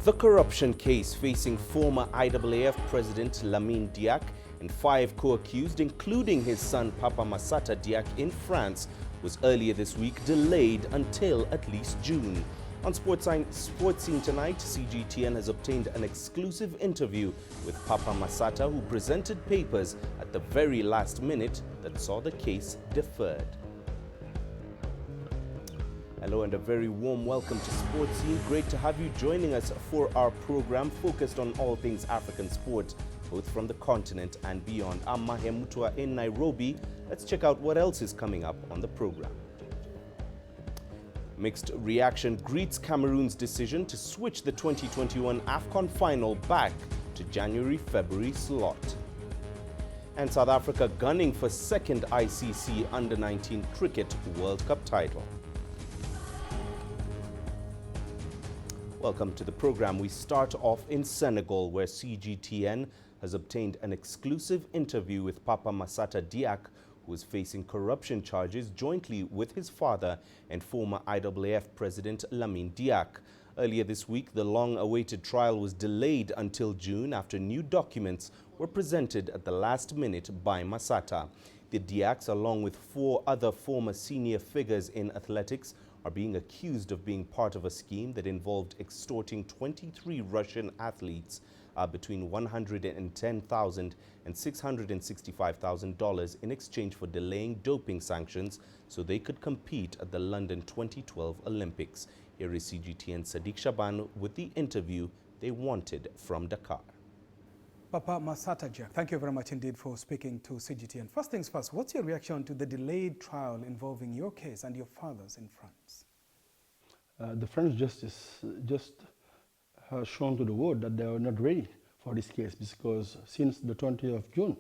The corruption case facing former IAAF President Lamine Diack and 5 co-accused, including his son Papa Massata Diack in France, was earlier this week delayed until at least June. On Sports Scene tonight, CGTN has obtained an exclusive interview with Papa Massata, who presented papers at the very last minute that saw the case deferred. Hello and a very warm welcome to Sports Scene. Great to have you joining us for our program focused on all things African sport, both from the continent and beyond. I'm Mahe Mutua in Nairobi. Let's check out what else is coming up on the program. Mixed reaction greets Cameroon's decision to switch the 2021 AFCON final back to January-February slot. And South Africa gunning for second ICC Under-19 Cricket World Cup title. Welcome to the program. We start off in Senegal, where CGTN has obtained an exclusive interview with Papa Massata Diack, who is facing corruption charges jointly with his father and former IAAF President Lamine Diack. Earlier this week, the long-awaited trial was delayed until June after new documents were presented at the last minute by Massata. The Diacks, along with 4 other former senior figures in athletics, are being accused of being part of a scheme that involved extorting 23 Russian athletes between $110,000 and $665,000 in exchange for delaying doping sanctions so they could compete at the London 2012 Olympics. Here is CGTN's Sadiq Shaban with the interview they wanted from Dakar. Papa Massata Diack, thank you very much indeed for speaking to CGTN. First things first, what's your reaction to the delayed trial involving your case and your father's in France? The French justice just has shown to the world that they are not ready for this case, because since the 20th of June,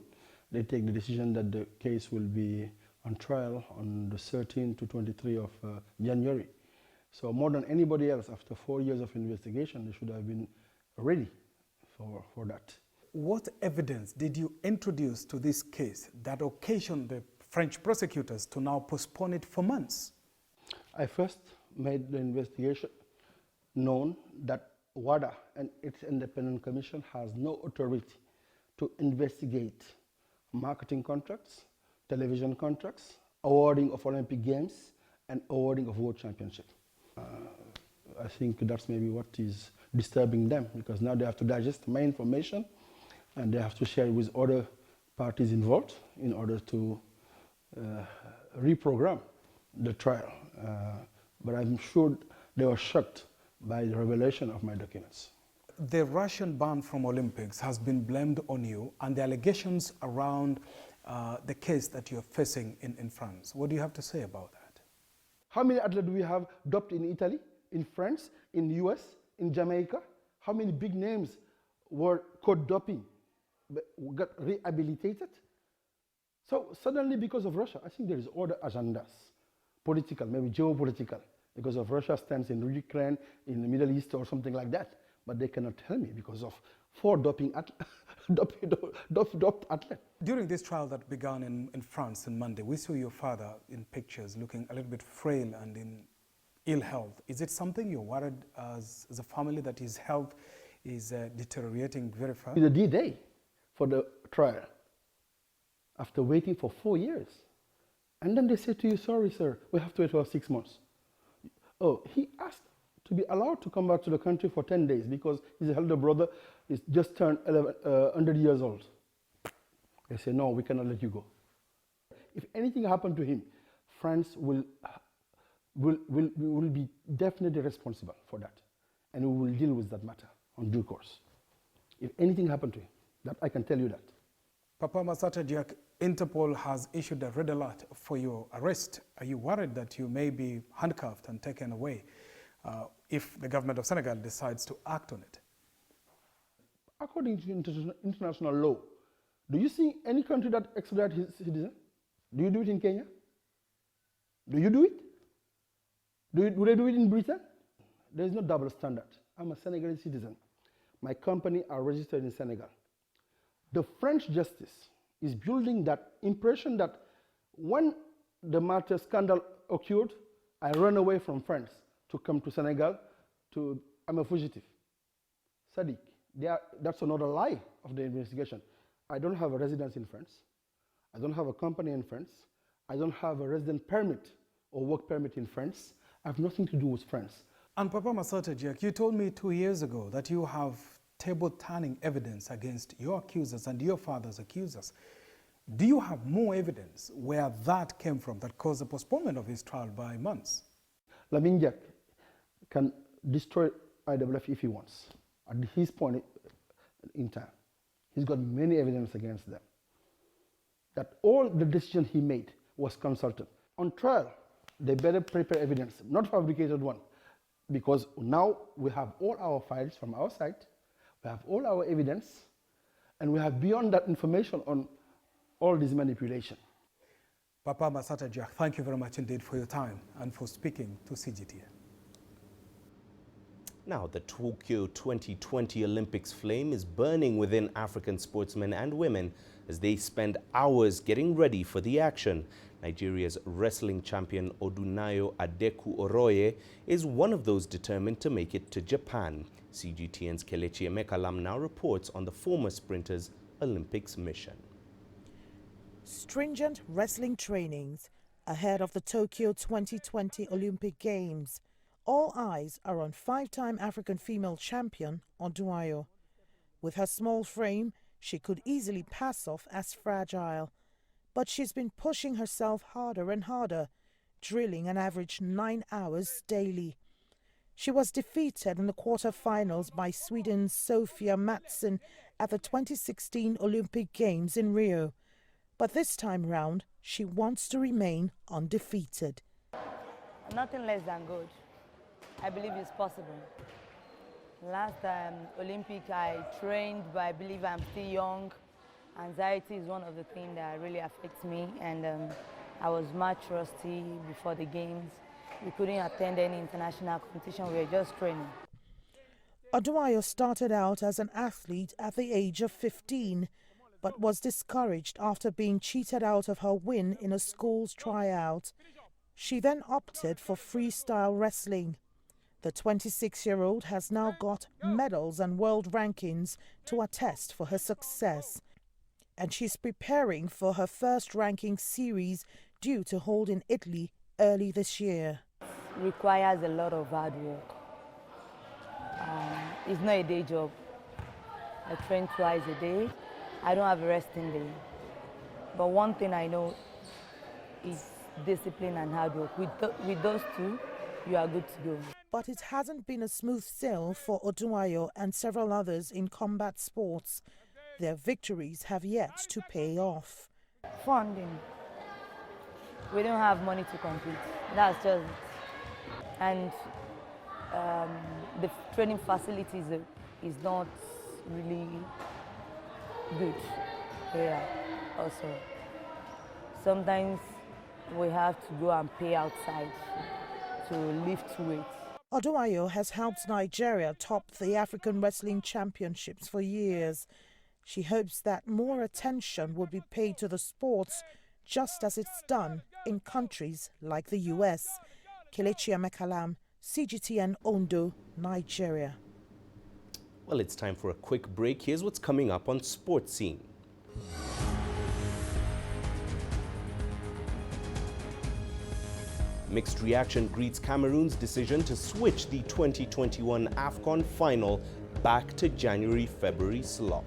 they take the decision that the case will be on trial on the 13th to 23rd of January. So more than anybody else, after 4 years of investigation, they should have been ready for that. What evidence did you introduce to this case that occasioned the French prosecutors to now postpone it for months? I first made the investigation known that WADA and its independent commission has no authority to investigate marketing contracts, television contracts, awarding of Olympic Games, and awarding of World Championship. I think that's maybe what is disturbing them, because now they have to digest my information and they have to share it with other parties involved in order to reprogram the trial. But I'm sure they were shocked by the revelation of my documents. The Russian ban from Olympics has been blamed on you, and the allegations around the case that you're facing in France. What do you have to say about that? How many athletes do we have doped in Italy, in France, in the US, in Jamaica? How many big names were caught doping, but got rehabilitated? So suddenly, because of Russia, I think there is other agendas, political, maybe geopolitical, because of Russia's stance in Ukraine, in the Middle East or something like that. But they cannot tell me because of 4 doped athletes. During this trial that began in France on Monday, we saw your father in pictures looking a little bit frail and in ill health. Is it something you're worried as a family that his health is deteriorating very fast? The D-Day for the trial, after waiting for 4 years. And then they say to you, sorry, sir, we have to wait for 6 months. Oh, he asked to be allowed to come back to the country for 10 days because his elder brother is just turned 100 years old. They say, no, we cannot let you go. If anything happened to him, France will be definitely responsible for that. And we will deal with that matter on due course. If anything happened to him, that I can tell you that. Papa Massata Diack, Interpol has issued a red alert for your arrest. Are you worried that you may be handcuffed and taken away if the government of Senegal decides to act on it? According to international law, do you see any country that extradites his citizen? Do you do it in Kenya? Do you do it? Do they do it in Britain? There is no double standard. I'm a Senegalese citizen. My company are registered in Senegal. The French justice is building that impression that when the matter scandal occurred, I ran away from France to come to Senegal. I'm a fugitive. Sadiq, that's another lie of the investigation. I don't have a residence in France. I don't have a company in France. I don't have a resident permit or work permit in France. I have nothing to do with France. And Papa Masata Jack, you told me 2 years ago that you have table-turning evidence against your accusers and your father's accusers. Do you have more evidence where that came from that caused the postponement of his trial by months? Lamin Jack can destroy IWF if he wants. At his point in time, he's got many evidence against them. That all the decision he made was consulted. On trial, they better prepare evidence, not fabricated one, because now we have all our files from our side, we have all our evidence, and we have beyond that information on all this manipulation. Papa Masata Jack, thank you very much indeed for your time and for speaking to CGTN. Now, the Tokyo 2020 Olympics flame is burning within African sportsmen and women as they spend hours getting ready for the action. Nigeria's wrestling champion Odunayo Adeku Oroye is one of those determined to make it to Japan. CGTN's Kelechi Emekalam now reports on the former sprinter's Olympics mission. Stringent wrestling trainings ahead of the Tokyo 2020 Olympic Games. All eyes are on five-time African female champion Odunayo. With her small frame, she could easily pass off as fragile. But she's been pushing herself harder and harder, drilling an average 9 hours daily. She was defeated in the quarterfinals by Sweden's Sofia Mattsson at the 2016 Olympic Games in Rio. But this time round, she wants to remain undefeated. Nothing less than good. I believe it's possible. Last Olympic I trained, but I believe I'm still young. Anxiety is one of the things that really affects me, and I was much rusty before the games. We couldn't attend any international competition, we were just training. Odunayo started out as an athlete at the age of 15, but was discouraged after being cheated out of her win in a school's tryout. She then opted for freestyle wrestling. The 26-year-old has now got medals and world rankings to attest for her success. And she's preparing for her first ranking series due to hold in Italy early this year. It requires a lot of hard work. It's not a day job. I train twice a day. I don't have a resting day. But one thing I know is discipline and hard work. With those two, you are good to go. But it hasn't been a smooth sail for Odunayo and several others in combat sports. Their victories have yet to pay off. Funding. We don't have money to compete. That's just it. And the training facilities is not really good here also. Sometimes we have to go and pay outside to lift weights. Odunayo has helped Nigeria top the African Wrestling Championships for years. She hopes that more attention will be paid to the sports, just as it's done in countries like the US. Kelechi Emekalam, CGTN Ondo, Nigeria. Well, it's time for a quick break. Here's what's coming up on Sports Scene. Mixed reaction greets Cameroon's decision to switch the 2021 AFCON final back to January-February slot.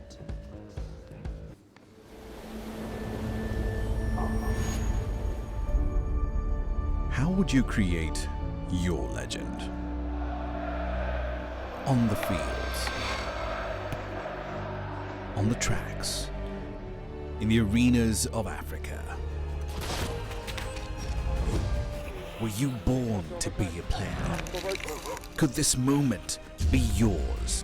How would you create your legend? On the fields, on the tracks, in the arenas of Africa. Were you born to be a player? Could this moment be yours?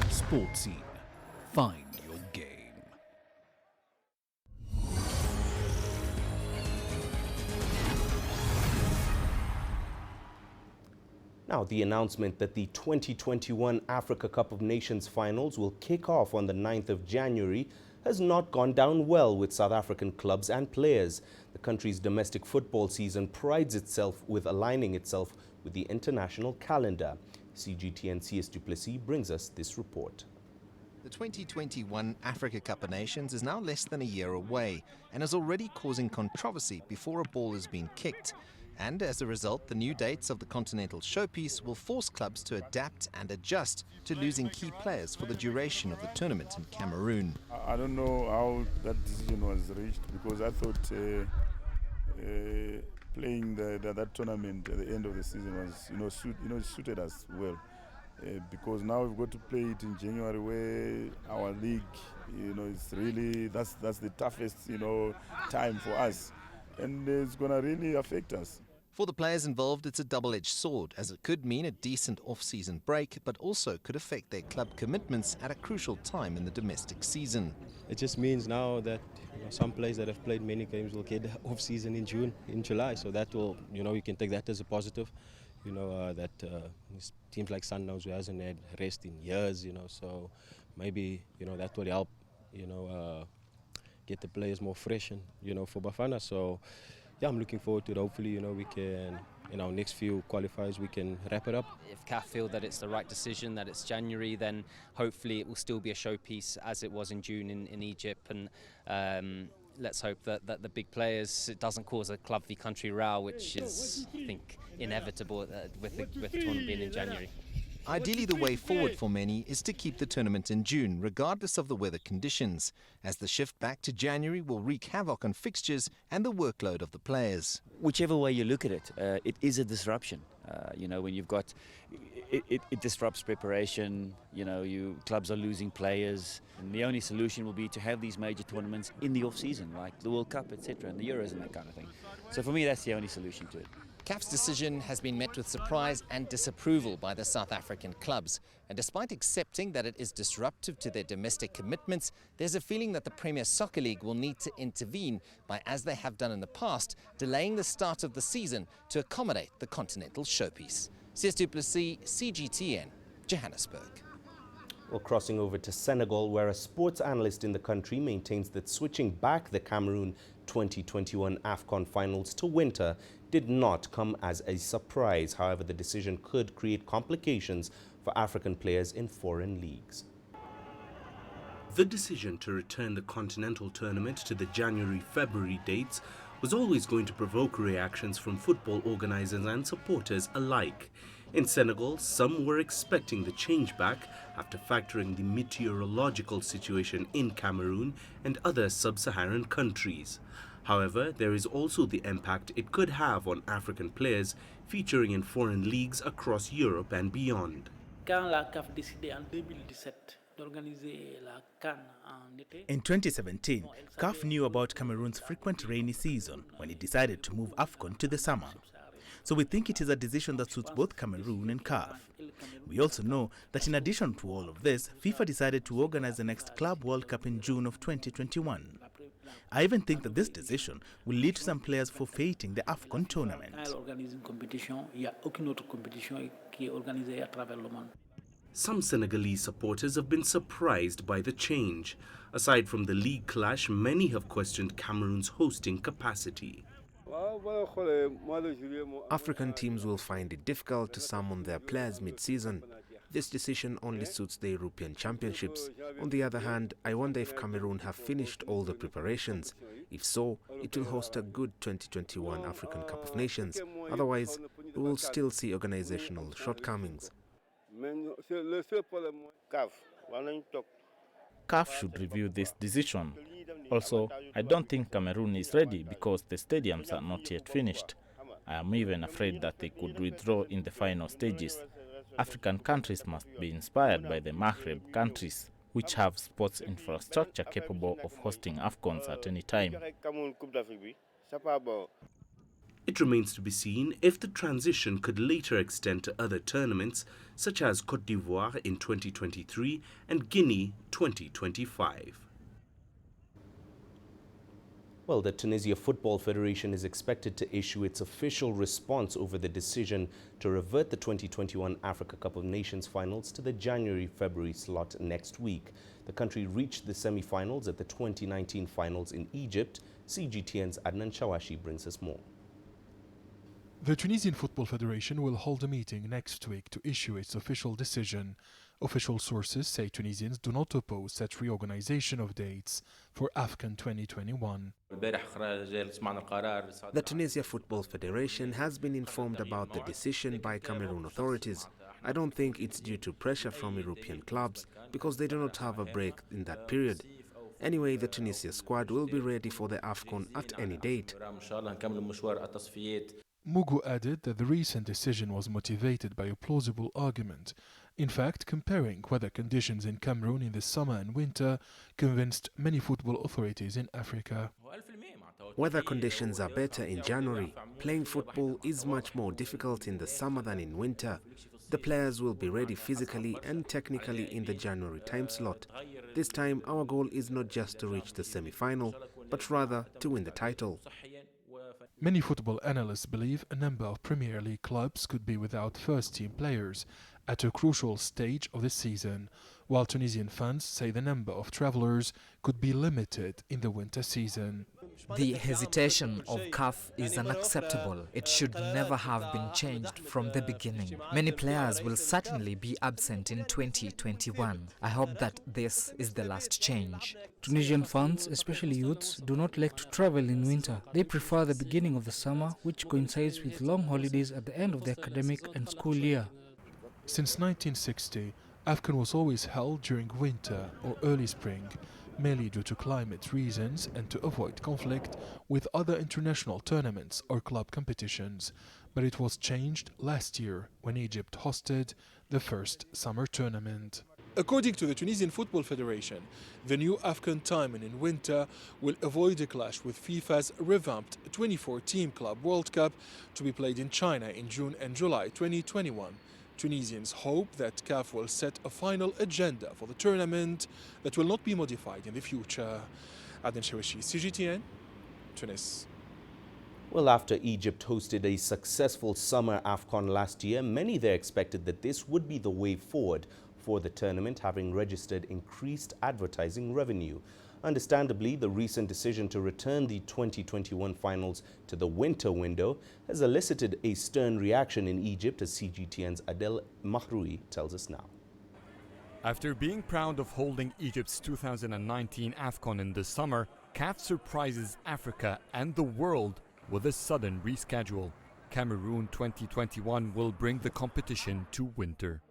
Sports Scene. Find your game. Now, the announcement that the 2021 Africa Cup of Nations finals will kick off on the 9th of January has not gone down well with South African clubs and players. The country's domestic football season prides itself with aligning itself with the international calendar. CGTN CS Du Plessis brings us this report. The 2021 Africa Cup of Nations is now less than a year away and is already causing controversy before a ball has been kicked. And as a result, the new dates of the continental showpiece will force clubs to adapt and adjust to losing key players for the duration of the tournament in Cameroon. I don't know how that decision was reached, because I thought playing that tournament at the end of the season was suited us well. Because now we've got to play it in January, where our league, it's really that's the toughest time for us, and it's gonna really affect us. For the players involved, it's a double-edged sword, as it could mean a decent off-season break, but also could affect their club commitments at a crucial time in the domestic season. It just means now that some players that have played many games will get off-season in July, so that will, you can take that as a positive. That teams like Sundowns, who hasn't had rest in years, so maybe, that will help, get the players more fresh and, for Bafana. So, yeah, I'm looking forward to it. Hopefully, we can, in our next few qualifiers, we can wrap it up. If CAF feel that it's the right decision, that it's January, then hopefully it will still be a showpiece as it was in June in Egypt. And let's hope that the big players, it doesn't cause a club v country row, which is, I think, inevitable with the tournament being in January. Ideally, the way forward for many is to keep the tournament in June, regardless of the weather conditions, as the shift back to January will wreak havoc on fixtures and the workload of the players. Whichever way you look at it, it is a disruption. When you've got, it disrupts preparation, clubs are losing players, and the only solution will be to have these major tournaments in the off-season, like the World Cup, etc., and the Euros and that kind of thing. So for me, that's the only solution to it. CAF's decision has been met with surprise and disapproval by the South African clubs. And despite accepting that it is disruptive to their domestic commitments, there's a feeling that the Premier Soccer League will need to intervene by, as they have done in the past, delaying the start of the season to accommodate the continental showpiece. CS Du Plessis, CGTN, Johannesburg. Well, crossing over to Senegal, where a sports analyst in the country maintains that switching back the Cameroon 2021 AFCON finals to winter did not come as a surprise. However, the decision could create complications for African players in foreign leagues. The decision to return the continental tournament to the January-February dates was always going to provoke reactions from football organizers and supporters alike. In Senegal, some were expecting the change back after factoring the meteorological situation in Cameroon and other sub-Saharan countries. However, there is also the impact it could have on African players featuring in foreign leagues across Europe and beyond. In 2017, CAF knew about Cameroon's frequent rainy season when it decided to move AFCON to the summer. So we think it is a decision that suits both Cameroon and CAF. We also know that in addition to all of this, FIFA decided to organize the next Club World Cup in June of 2021. I even think that this decision will lead to some players forfeiting the AFCON tournament. Some Senegalese supporters have been surprised by the change. Aside from the league clash, many have questioned Cameroon's hosting capacity. African teams will find it difficult to summon their players mid-season. This decision only suits the European Championships. On the other hand, I wonder if Cameroon have finished all the preparations. If so, it will host a good 2021 African Cup of Nations. Otherwise, we will still see organizational shortcomings. CAF should review this decision. Also, I don't think Cameroon is ready because the stadiums are not yet finished. I am even afraid that they could withdraw in the final stages. African countries must be inspired by the Maghreb countries, which have sports infrastructure capable of hosting AFCONs at any time. It remains to be seen if the transition could later extend to other tournaments, such as Côte d'Ivoire in 2023 and Guinea 2025. Well, the Tunisia Football Federation is expected to issue its official response over the decision to revert the 2021 Africa Cup of Nations finals to the January-February slot next week. The country reached the semi-finals at the 2019 finals in Egypt. CGTN's Adnan Shawashi brings us more. The Tunisian Football Federation will hold a meeting next week to issue its official decision. Official sources say Tunisians do not oppose such reorganization of dates for AFCON 2021. The Tunisia Football Federation has been informed about the decision by Cameroon authorities. I don't think it's due to pressure from European clubs because they do not have a break in that period. Anyway, the Tunisia squad will be ready for the AFCON at any date. Mugu added that the recent decision was motivated by a plausible argument. In fact, comparing weather conditions in Cameroon in the summer and winter convinced many football authorities in Africa. Weather conditions are better in January. Playing football is much more difficult in the summer than in winter. The players will be ready physically and technically in the January time slot. This time, our goal is not just to reach the semi-final, but rather to win the title. Many football analysts believe a number of Premier League clubs could be without first-team players at a crucial stage of the season, while Tunisian fans say the number of travellers could be limited in the winter season. The hesitation of CAF is unacceptable. It should never have been changed from the beginning. Many players will certainly be absent in 2021. I hope that this is the last change. Tunisian fans, especially youths, do not like to travel in winter. They prefer the beginning of the summer, which coincides with long holidays at the end of the academic and school year. Since 1960, AFCON was always held during winter or early spring, mainly due to climate reasons and to avoid conflict with other international tournaments or club competitions. But it was changed last year when Egypt hosted the first summer tournament. According to the Tunisian Football Federation, the new AFCON timing in winter will avoid a clash with FIFA's revamped 24-team Club World Cup to be played in China in June and July 2021. Tunisians hope that CAF will set a final agenda for the tournament that will not be modified in the future. Adnan Shawashi, CGTN, Tunis. Well, after Egypt hosted a successful summer AFCON last year, many there expected that this would be the way forward for the tournament, having registered increased advertising revenue. Understandably, the recent decision to return the 2021 finals to the winter window has elicited a stern reaction in Egypt, as CGTN's Adel Mahroui tells us now. After being proud of holding Egypt's 2019 AFCON in the summer, CAF surprises Africa and the world with a sudden reschedule. Cameroon 2021 will bring the competition to winter.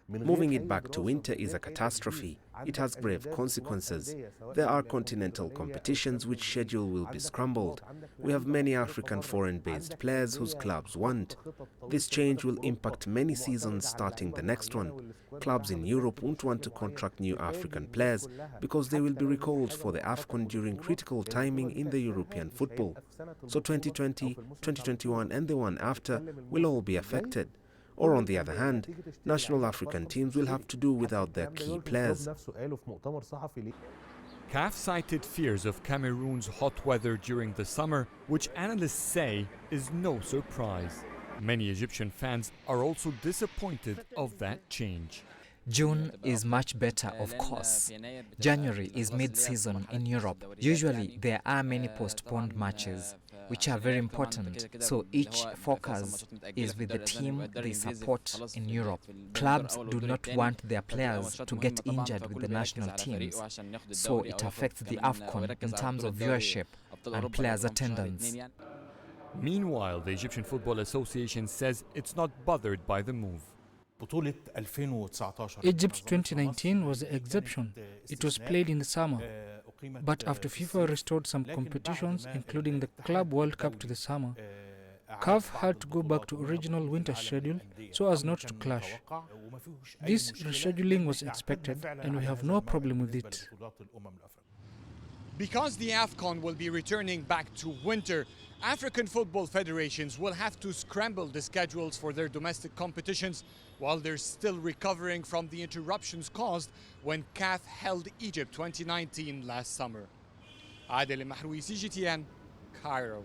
Moving it back to winter is a catastrophe. It has grave consequences. There are continental competitions which schedule will be scrambled. We have many African foreign-based players whose clubs want. This change will impact many seasons starting the next one. Clubs in Europe won't want to contract new African players because they will be recalled for the AFCON during critical timing in the European football. So 2020, 2021 and the one after will all be affected. Or on the other hand, national African teams will have to do without their key players. CAF cited fears of Cameroon's hot weather during the summer, which analysts say is no surprise. Many Egyptian fans are also disappointed of that change. June is much better, of course. January is mid-season in Europe. Usually there are many postponed matches, which are very important, so each focus is with the team they support in Europe. Clubs do not want their players to get injured with the national teams, so it affects the AFCON in terms of viewership and players' attendance. Meanwhile, the Egyptian Football Association says it's not bothered by the move. Egypt 2019 was the exception. It was played in the summer. But after FIFA restored some competitions, including the Club World Cup to the summer, CAF had to go back to original winter schedule so as not to clash. This rescheduling was expected and we have no problem with it. Because the AFCON will be returning back to winter, African football federations will have to scramble the schedules for their domestic competitions while they're still recovering from the interruptions caused when CAF held Egypt 2019 last summer. Adel Mahroui, CGTN, Cairo.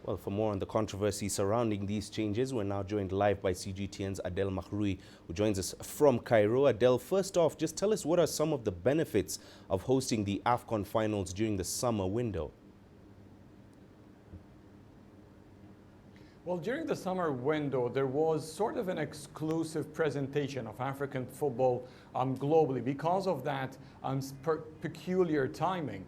Well, for more on the controversy surrounding these changes, we're now joined live by CGTN's Adel Mahroui, who joins us from Cairo. Adel, first off, just tell us what are some of the benefits of hosting the AFCON finals during the summer window? Well, during the summer window, there was sort of an exclusive presentation of African football globally. Because of that peculiar timing,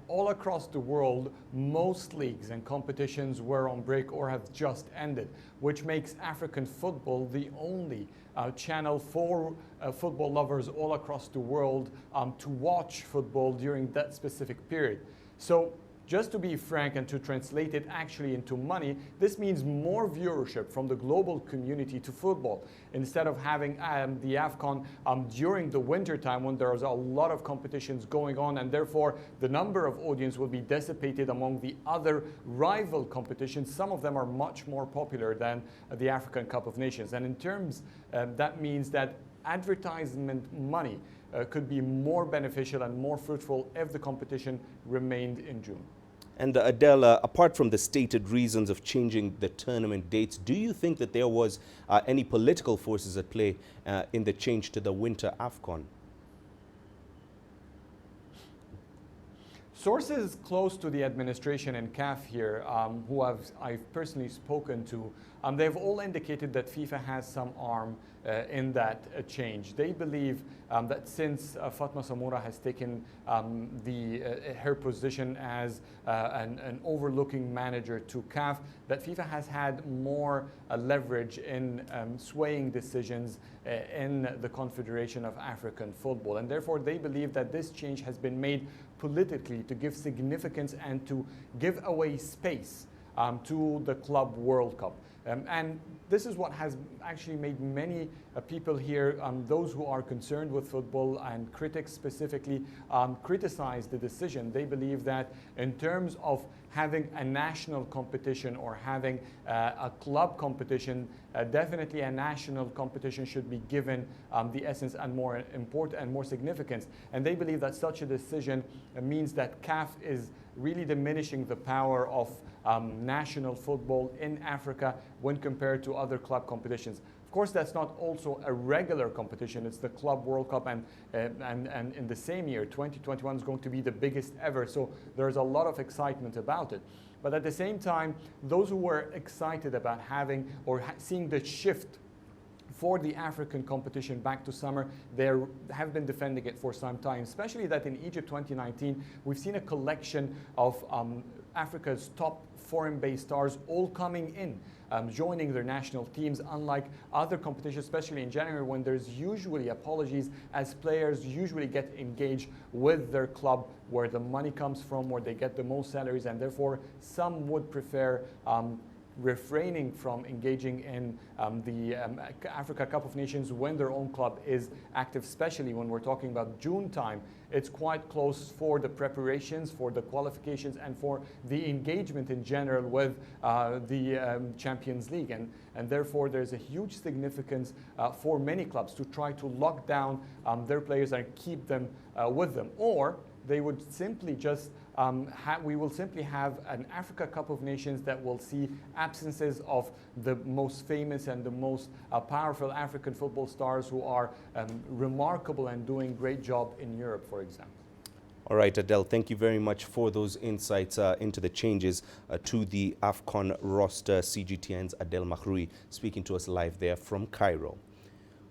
all across the world, most leagues and competitions were on break or have just ended, which makes African football the only channel for football lovers all across the world to watch football during that specific period. So, just to be frank and to translate it actually into money, this means more viewership from the global community to football. Instead of having the AFCON during the winter time when there's a lot of competitions going on, and therefore the number of audience will be dissipated among the other rival competitions. Some of them are much more popular than the African Cup of Nations. And in terms, that means that advertisement money could be more beneficial and more fruitful if the competition remained in June. And Adel, apart from the stated reasons of changing the tournament dates, do you think that there was any political forces at play in the change to the winter AFCON? Sources close to the administration and CAF here, who I've personally spoken to, they've all indicated that FIFA has some arm in that change. They believe that since Fatma Samoura has taken her position as an overlooking manager to CAF, that FIFA has had more leverage in swaying decisions in the Confederation of African Football. And therefore, they believe that this change has been made politically to give significance and to give away space to the Club World Cup. And this is what has actually made many people here, those who are concerned with football and critics specifically, criticize the decision. They believe that in terms of having a national competition or having a club competition, definitely a national competition should be given the essence and more important and more significance. And they believe that such a decision means that CAF is really diminishing the power of national football in Africa when compared to other club competitions. Of course, that's not also a regular competition. It's the Club World Cup, and in the same year, 2021 is going to be the biggest ever. So there's a lot of excitement about it. But at the same time, those who were excited about having or seeing the shift for the African competition back to summer, they have been defending it for some time, especially that in Egypt 2019, we've seen a collection of Africa's top foreign-based stars all coming in, joining their national teams, unlike other competitions, especially in January when there's usually apologies as players usually get engaged with their club where the money comes from, where they get the most salaries, and therefore some would prefer refraining from engaging in the Africa Cup of Nations when their own club is active, especially when we're talking about June time. It's quite close for the preparations, for the qualifications, and for the engagement in general with the Champions League. And therefore, there's a huge significance for many clubs to try to lock down their players and keep them with them. Or they would simply just we will simply have an Africa Cup of Nations that will see absences of the most famous and the most powerful African football stars who are remarkable and doing great job in Europe, for example. All right, Adel, thank you very much for those insights into the changes to the AFCON roster. CGTN's Adel Mahroui speaking to us live there from Cairo.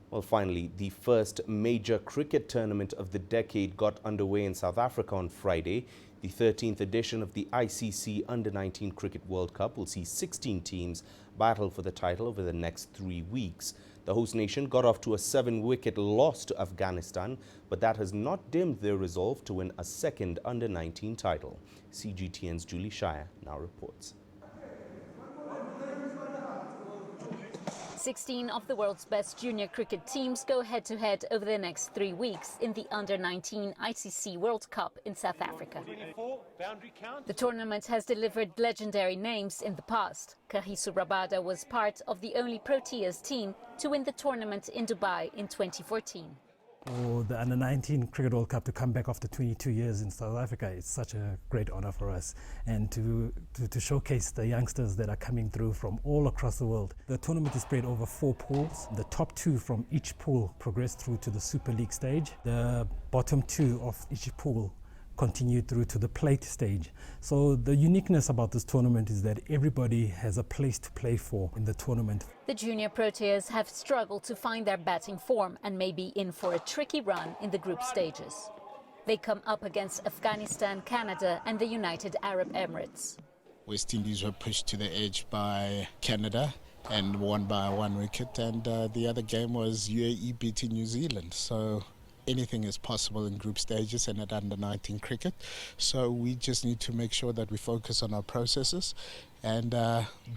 Well, finally, the first major cricket tournament of the decade got underway in South Africa on Friday. The 13th edition of the ICC Under-19 Cricket World Cup will see 16 teams battle for the title over the next 3 weeks. The host nation got off to a 7-wicket loss to Afghanistan, but that has not dimmed their resolve to win a second Under-19 title. CGTN's Julie Shire now reports. 16 of the world's best junior cricket teams go head-to-head over the next 3 weeks in the Under-19 ICC World Cup in South Africa. The tournament has delivered legendary names in the past. Kagiso Rabada was part of the only Proteas team to win the tournament in Dubai in 2014. For the Under-19 Cricket World Cup to come back after 22 years in South Africa, it's such a great honor for us, and to showcase the youngsters that are coming through from all across the world. The tournament is spread over 4 pools. The top 2 from each pool progress through to the Super League stage. The bottom 2 of each pool continue through to the plate stage. So the uniqueness about this tournament is that everybody has a place to play for in the tournament. The junior Proteas have struggled to find their batting form and may be in for a tricky run in the group stages. They come up against Afghanistan, Canada and the United Arab Emirates. West Indies were pushed to the edge by Canada and won by 1 wicket, and the other game was UAE beating New Zealand. So anything is possible in group stages and at under-19 cricket. So we just need to make sure that we focus on our processes and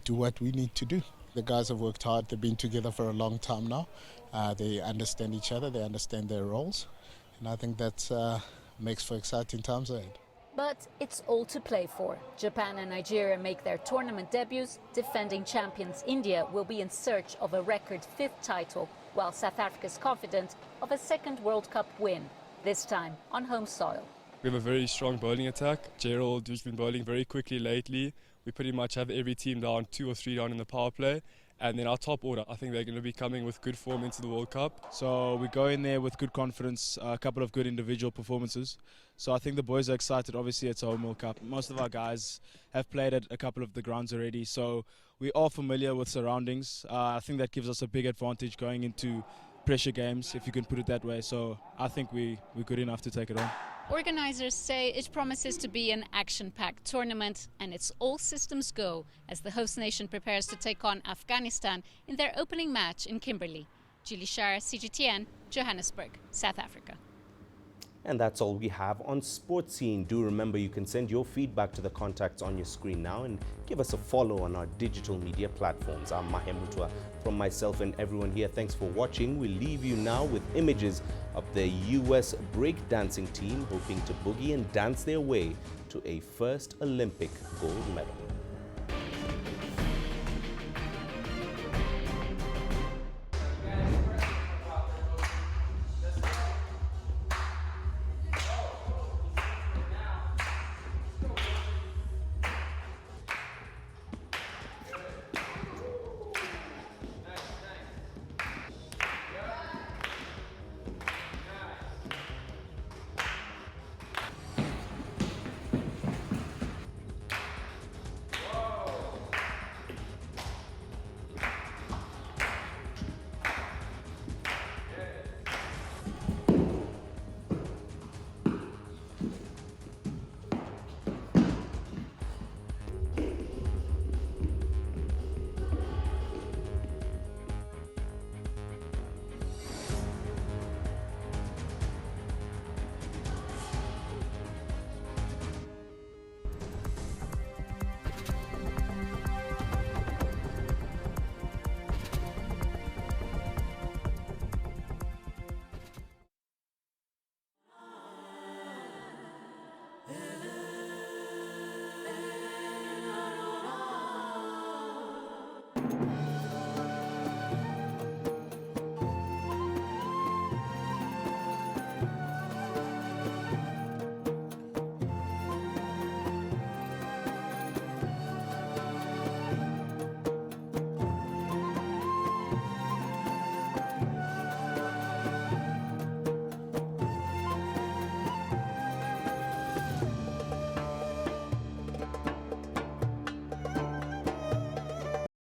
do what we need to do. The guys have worked hard. They've been together for a long time now. They understand each other. They understand their roles. And I think that makes for exciting times ahead. But it's all to play for. Japan and Nigeria make their tournament debuts. Defending champions India will be in search of a record 5th title, while South Africa is confident of a 2nd World Cup win, this time on home soil. We have a very strong bowling attack. Gerald, who's been bowling very quickly lately. We pretty much have every team down 2 or 3 down in the power play. And then our top order, I think they're going to be coming with good form into the World Cup. So we go in there with good confidence, a couple of good individual performances. So I think the boys are excited. Obviously, it's a home World Cup. Most of our guys have played at a couple of the grounds already. So we are familiar with surroundings. I think that gives us a big advantage going into pressure games, if you can put it that way. So I think we're good enough to take it on. Organisers say it promises to be an action-packed tournament, and it's all systems go as the host nation prepares to take on Afghanistan in their opening match in Kimberley. Julie Shire, CGTN, Johannesburg, South Africa. And that's all we have on Sports Scene. Do remember you can send your feedback to the contacts on your screen now and give us a follow on our digital media platforms. I'm Mahe Mutwa. From myself and everyone here, thanks for watching. We leave you now with images of the US breakdancing team hoping to boogie and dance their way to a first Olympic gold medal.